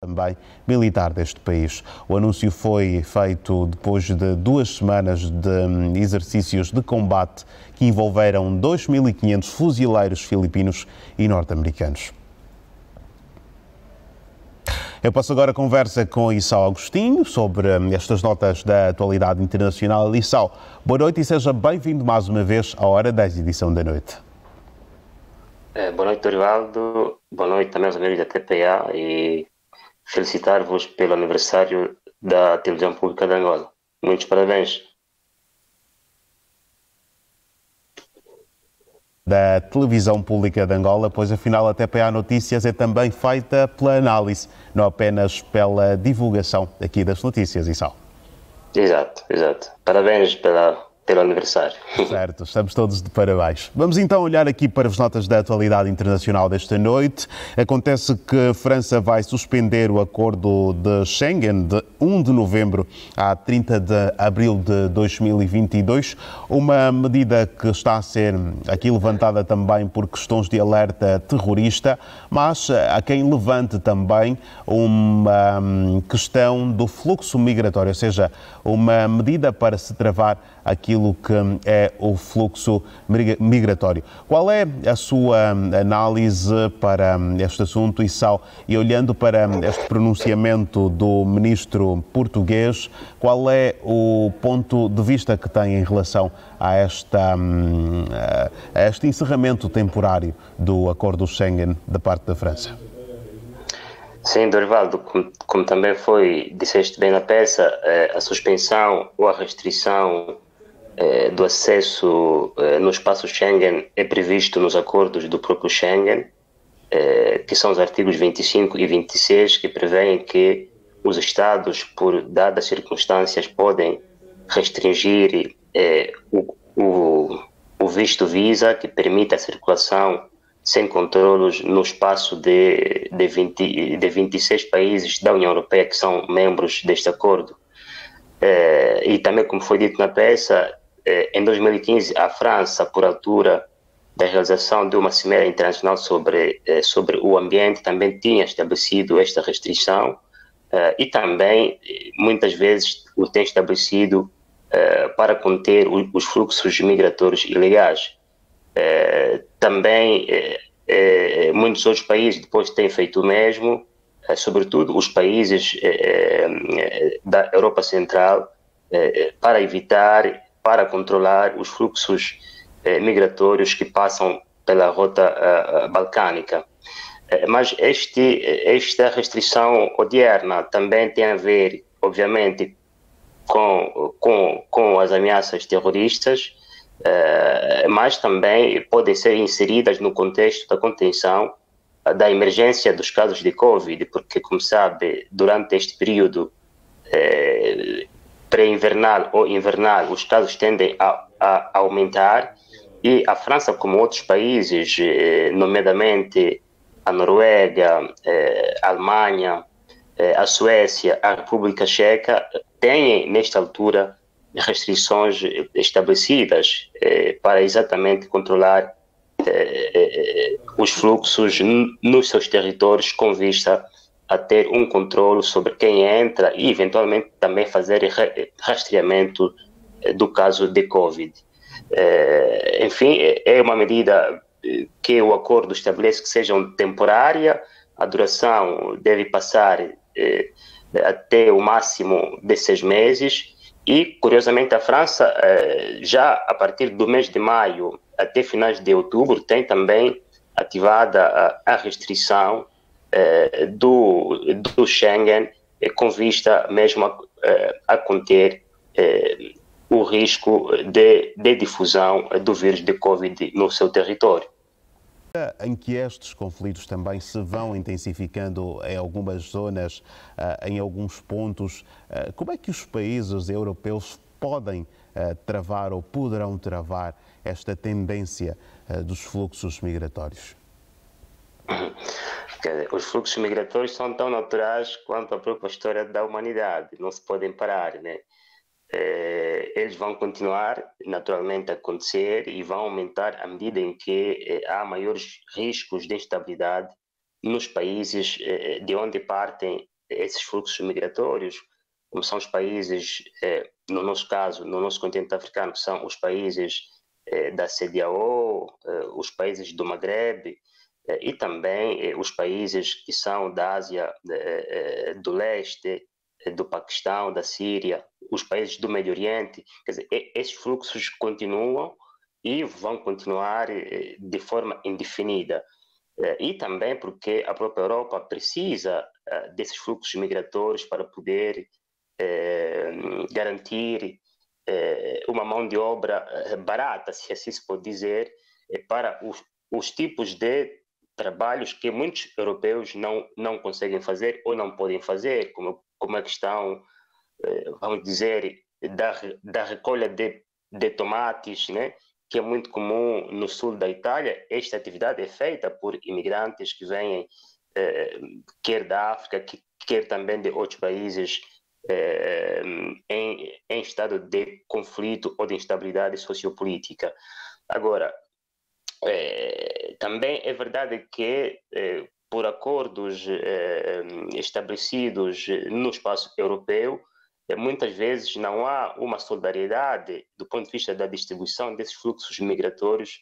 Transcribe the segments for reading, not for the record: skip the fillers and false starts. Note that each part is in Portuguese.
também militar deste país. O anúncio foi feito depois de 2 semanas de exercícios de combate que envolveram 2.500 fuzileiros filipinos e norte-americanos. Eu passo agora a conversa com Issao Agostinho sobre estas notas da atualidade internacional. Issao, boa noite e seja bem-vindo mais uma vez à Hora 10, edição da noite. Boa noite, Dorivaldo. Boa noite também aos amigos da TPA e felicitar-vos pelo aniversário da Televisão Pública de Angola. Muitos parabéns. Da Televisão Pública de Angola, pois afinal a TPA Notícias é também feita pela análise, não apenas pela divulgação aqui das notícias, Issao. Exato. Parabéns pelo aniversário. Certo, estamos todos de parabéns. Vamos então olhar aqui para as notas da atualidade internacional desta noite. Acontece que a França vai suspender o acordo de Schengen de 1 de novembro a 30 de abril de 2022, uma medida que está a ser aqui levantada também por questões de alerta terrorista, mas há quem levante também uma questão do fluxo migratório, ou seja, uma medida para se travar aquilo que é o fluxo migratório. Qual é a sua análise para este assunto, Issao? E olhando para este pronunciamento do ministro português, qual é o ponto de vista que tem em relação a este encerramento temporário do acordo Schengen da parte da França? Sim, Dorivaldo, como também disseste bem na peça, a suspensão ou a restrição do acesso no espaço Schengen é previsto nos acordos do próprio Schengen, que são os artigos 25 e 26, que prevêem que os Estados, por dadas circunstâncias, podem restringir o visto Visa, que permite a circulação sem controlos no espaço de 26 países da União Europeia que são membros deste acordo. E também, como foi dito na peça, em 2015 a França, por altura da realização de uma cimeira internacional sobre o ambiente, também tinha estabelecido esta restrição e também muitas vezes o tem estabelecido para conter os fluxos migratórios ilegais. Também muitos outros países depois têm feito o mesmo, sobretudo os países da Europa Central, para controlar os fluxos migratórios que passam pela rota balcânica. Mas esta restrição odierna também tem a ver, obviamente, com as ameaças terroristas, mas também podem ser inseridas no contexto da contenção da emergência dos casos de Covid, porque, como sabe, durante este período pré-invernal ou invernal, os casos tendem a aumentar e a França, como outros países, nomeadamente a Noruega, a Alemanha, a Suécia, a República Checa, têm, nesta altura, restrições estabelecidas para exatamente controlar os fluxos nos seus territórios com vista a ter um controle sobre quem entra e eventualmente também fazer rastreamento do caso de Covid. Enfim, é uma medida que o acordo estabelece que seja temporária, a duração deve passar até o máximo de 6 meses. E, curiosamente, a França, já a partir do mês de maio até finais de outubro, tem também ativada a restrição do Schengen, com vista mesmo a conter o risco de difusão do vírus de Covid no seu território. Em que estes conflitos também se vão intensificando em algumas zonas, em alguns pontos, como é que os países europeus podem travar ou poderão travar esta tendência dos fluxos migratórios? Os fluxos migratórios são tão naturais quanto a própria história da humanidade, não se podem parar, né? Eles vão continuar naturalmente a acontecer e vão aumentar à medida em que há maiores riscos de instabilidade nos países de onde partem esses fluxos migratórios, como são os países, no nosso caso, no nosso continente africano, que são os países da CEDEAO, os países do Maghreb, e também os países que são da Ásia do Leste, do Paquistão, da Síria, os países do Médio Oriente. Quer dizer, esses fluxos continuam e vão continuar de forma indefinida. E também porque a própria Europa precisa desses fluxos migratórios para poder garantir uma mão de obra barata, se assim se pode dizer, para os tipos de trabalhos que muitos europeus não conseguem fazer ou não podem fazer, como a questão, vamos dizer, da recolha de tomates, né? Que é muito comum no sul da Itália. Esta atividade é feita por imigrantes que vêm, quer da África, quer também de outros países em estado de conflito ou de instabilidade sociopolítica. Agora, também é verdade que, por acordos estabelecidos no espaço europeu, muitas vezes não há uma solidariedade do ponto de vista da distribuição desses fluxos migratórios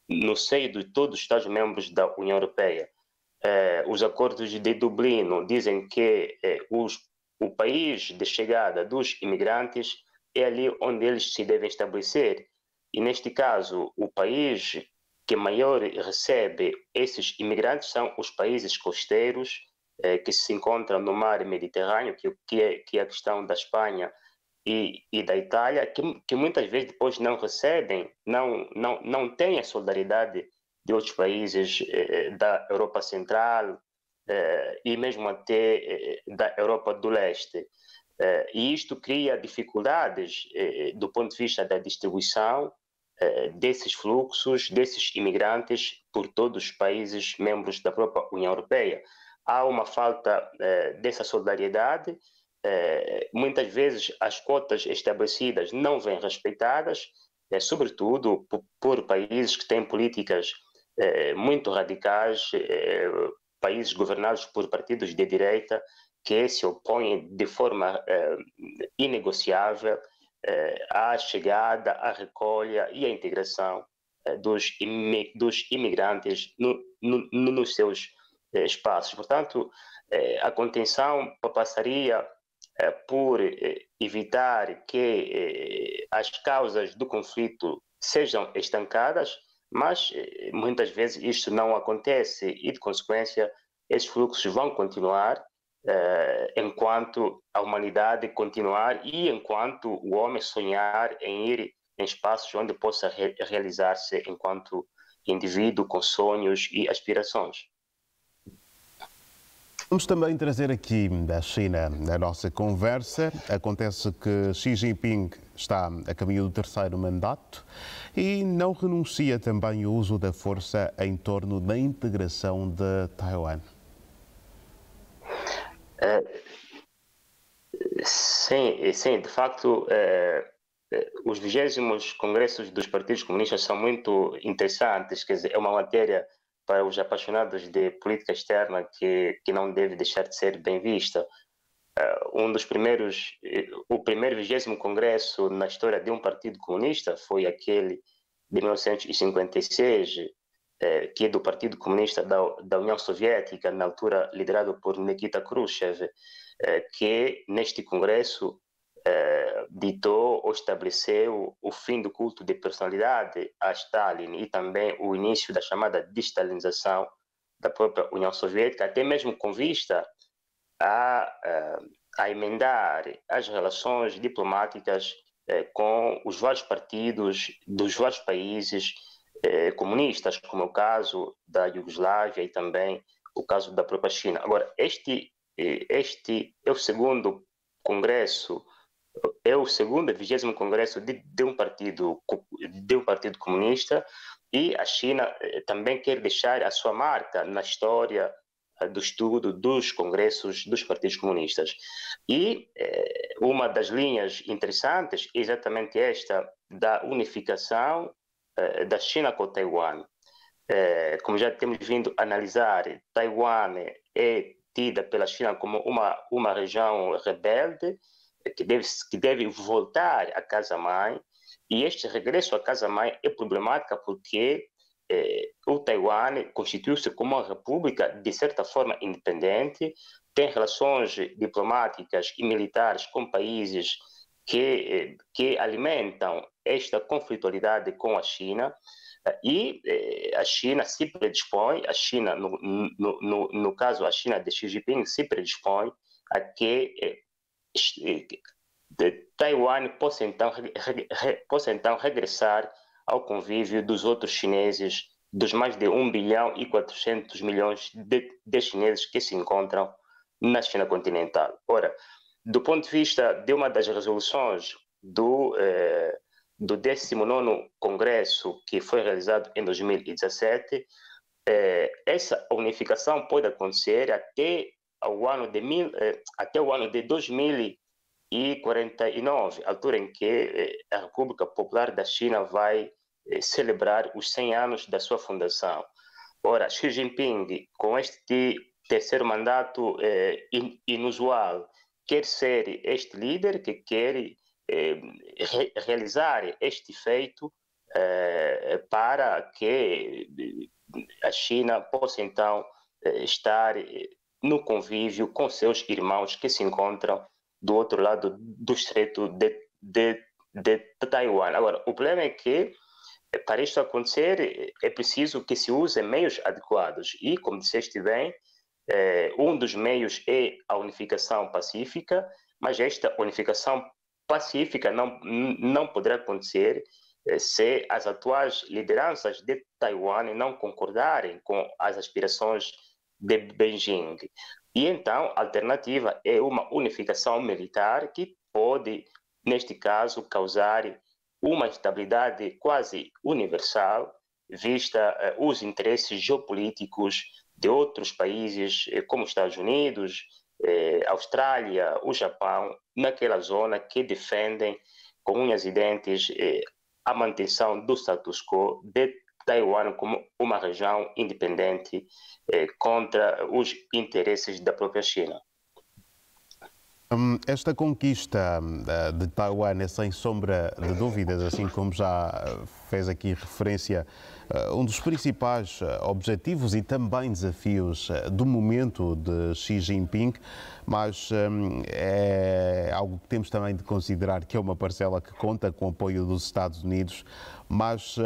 no seio de todos os Estados-membros da União Europeia. Os acordos de Dublino dizem que o país de chegada dos imigrantes é ali onde eles se devem estabelecer. E, neste caso, o país que maior recebe esses imigrantes são os países costeiros que se encontram no mar Mediterrâneo, que é a questão da Espanha e da Itália, que muitas vezes depois não recebem, não têm a solidariedade de outros países da Europa Central e mesmo até da Europa do Leste. E isto cria dificuldades do ponto de vista da distribuição desses fluxos, desses imigrantes por todos os países membros da própria União Europeia. Há uma falta dessa solidariedade, muitas vezes as cotas estabelecidas não vêm respeitadas, sobretudo por países que têm políticas muito radicais, países governados por partidos de direita que se opõem de forma inegociável à chegada, à recolha e à integração dos imigrantes nos seus espaços. Portanto, a contenção passaria por evitar que as causas do conflito sejam estancadas, mas muitas vezes isto não acontece e, de consequência, esses fluxos vão continuar enquanto a humanidade continuar e enquanto o homem sonhar em ir em espaços onde possa realizar-se enquanto indivíduo com sonhos e aspirações. Vamos também trazer aqui da China a nossa conversa. Acontece que Xi Jinping está a caminho do terceiro mandato e não renuncia também o uso da força em torno da integração de Taiwan. Sim, de facto, os 20º congressos dos partidos comunistas são muito interessantes, quer dizer, é uma matéria para os apaixonados de política externa que não deve deixar de ser bem vista. O primeiro 20º congresso na história de um partido comunista foi aquele de 1956, que é do Partido Comunista da União Soviética, na altura liderado por Nikita Khrushchev, que neste congresso ditou ou estabeleceu o fim do culto de personalidade a Stalin e também o início da chamada destalinização da própria União Soviética, até mesmo com vista a emendar as relações diplomáticas com os vários partidos dos vários países comunistas, como é o caso da Iugoslávia e também o caso da própria China. Agora, este é o segundo congresso, é o segundo 20º congresso de um partido comunista, e a China também quer deixar a sua marca na história do estudo dos congressos dos partidos comunistas. E uma das linhas interessantes é exatamente esta da unificação da China com Taiwan. como já temos vindo a analisar, Taiwan é tida pela China como uma região rebelde que deve voltar à casa-mãe, e este regresso à casa-mãe é problemática porque o Taiwan constituiu-se como uma república de certa forma independente, tem relações diplomáticas e militares com países que alimentam esta conflitualidade com a China, e a China se predispõe, a China, no caso a China de Xi Jinping, se predispõe a que Taiwan possa então regressar ao convívio dos outros chineses, dos mais de 1 bilhão e 400 milhões de chineses que se encontram na China continental. Ora, do ponto de vista de uma das resoluções do 19º Congresso, que foi realizado em 2017, essa unificação pode acontecer até o ano de 2049, altura em que a República Popular da China vai celebrar os 100 anos da sua fundação. Ora, Xi Jinping, com este terceiro mandato inusual, quer ser este líder que quer realizar este feito para que a China possa então estar no convívio com seus irmãos que se encontram do outro lado do estreito de Taiwan. Agora, o problema é que para isto acontecer é preciso que se usem meios adequados e, como disseste bem, um dos meios é a unificação pacífica, mas esta unificação pacífica não poderá acontecer se as atuais lideranças de Taiwan não concordarem com as aspirações de Beijing. E então a alternativa é uma unificação militar que pode, neste caso, causar uma instabilidade quase universal, vista os interesses geopolíticos de outros países, como os Estados Unidos, Austrália, o Japão, naquela zona que defendem com unhas e dentes a manutenção do status quo de Taiwan como uma região independente contra os interesses da própria China. Esta conquista de Taiwan é sem sombra de dúvidas, assim como já fez aqui referência, um dos principais objetivos e também desafios do momento de Xi Jinping, mas é algo que temos também de considerar que é uma parcela que conta com o apoio dos Estados Unidos, mas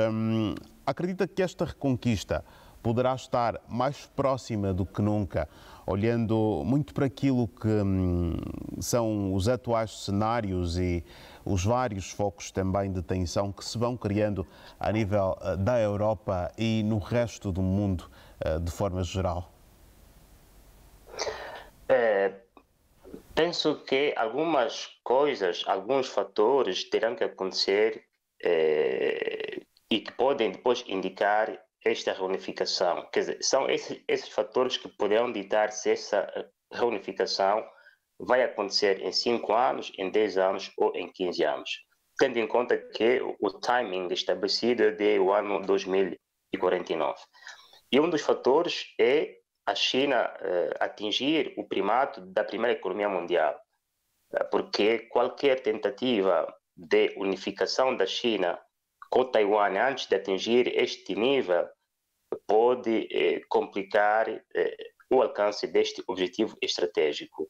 acredita que esta reconquista poderá estar mais próxima do que nunca, olhando muito para aquilo que são os atuais cenários e os vários focos também de tensão que se vão criando a nível da Europa e no resto do mundo de forma geral? Penso que algumas coisas, alguns fatores terão que acontecer e que podem depois indicar esta reunificação. Quer dizer, são esses fatores que poderão ditar se essa reunificação vai acontecer em 5 anos, em 10 anos ou em 15 anos, tendo em conta que o timing estabelecido é de o ano 2049. E um dos fatores é a China atingir o primato da primeira economia mundial, porque qualquer tentativa de unificação da China com Taiwan antes de atingir este nível pode complicar o alcance deste objetivo estratégico.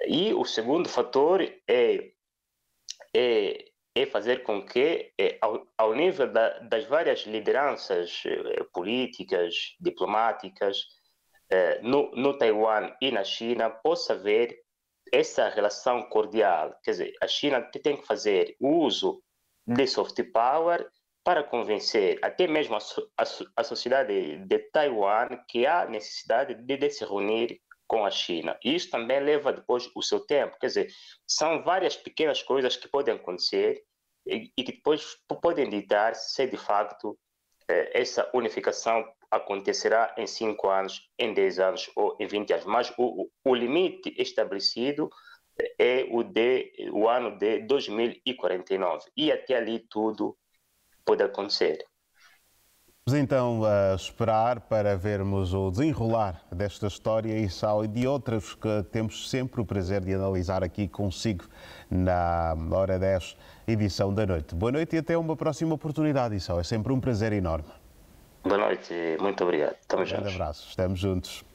E o segundo fator é fazer com que, ao nível das várias lideranças políticas, diplomáticas, no Taiwan e na China, possa haver essa relação cordial. Quer dizer, a China tem que fazer uso de soft power para convencer até mesmo a sociedade de Taiwan que há necessidade de se reunir com a China. E isso também leva depois o seu tempo. Quer dizer, são várias pequenas coisas que podem acontecer e que depois podem ditar se de facto essa unificação acontecerá em 5 anos, em 10 anos ou em 20 anos. Mas o limite estabelecido é o ano de 2049. E até ali tudo pode acontecer. Vamos então esperar para vermos o desenrolar desta história e de outras que temos sempre o prazer de analisar aqui consigo na Hora 10, edição da noite. Boa noite e até uma próxima oportunidade, Issao. É sempre um prazer enorme. Boa noite, muito obrigado. Estamos juntos. Um grande abraço, estamos juntos.